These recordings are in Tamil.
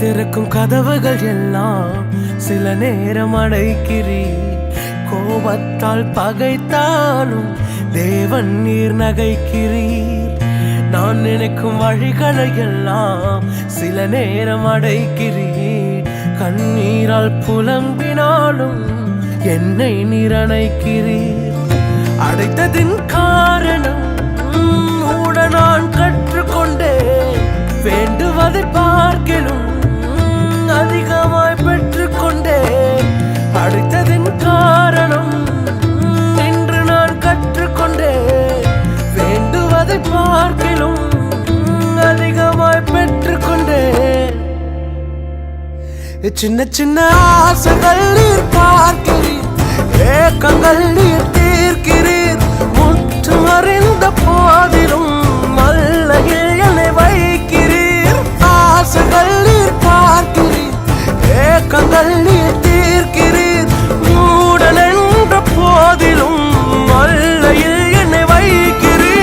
திறக்கும் கதவுகள் எல்லாம் சில நேரம் அடைக்கிறீர். கோபத்தால் பகைத்தாலும் தேவன் நீர் நகைக்கிறீர். நான் நினைக்கும் வழிகளை எல்லாம் சில நேரம் அடைக்கிறீர். கண்ணீரால் புலம்பினாலும் என்னை நீர் அணைக்கிறீர். அடைத்ததின் காரணம் கூட நான் கற்றுக்கொண்டேன். வேண்டுவதை பார்க்கலும் அதிகமாய் பெற்றுக்கொண்டேன். அடைத்ததின் காரணம் இன்று நான் கற்றுக்கொண்டேன். வேண்டுவதை பார்க்கலும் அதிகமாய் பெற்றுக்கொண்டேன். சின்ன சின்ன ஆசைகள் நீர் பார்க்கிறீர். ஏக்கங்கள் நீர் தீர்க்கிறீர். முற்று அறிந்த போதிலும் மல்லையில் என்னை வைக்கிறீர். ஆசைகள் நீர் பார்க்கிறீர். ஏக்கங்கள் நீர் தீர்க்கிறீர். மூடன் என்ற போதிலும் மல்லையில் என்னை வைக்கிறீர்.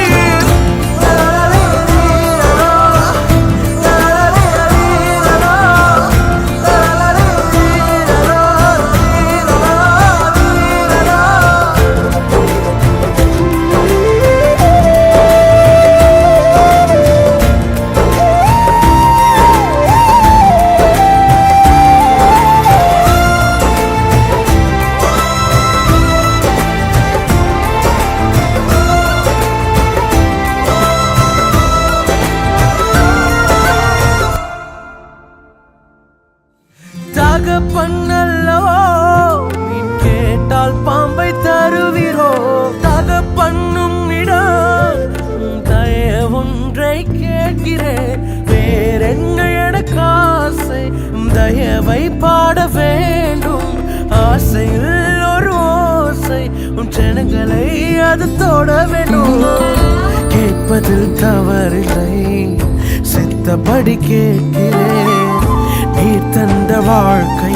தகப்பன்னல்லவோ மீன் கேட்டால் பாம்பை தருவீரோ. தகப்பன்னும் இடம் தயவொன்றை கேட்கிறேன். வேறென்ன எனக்கு ஆசை? தயவை பாட வேண்டும். ஆசையில் ஒரு ஓசை உன் ஜனங்களை அது தொட வேண்டும். கேட்பதில் தவறில்லை, சித்தப்படி கேட்கிறேன். நீ தந்த வாழ்க்கை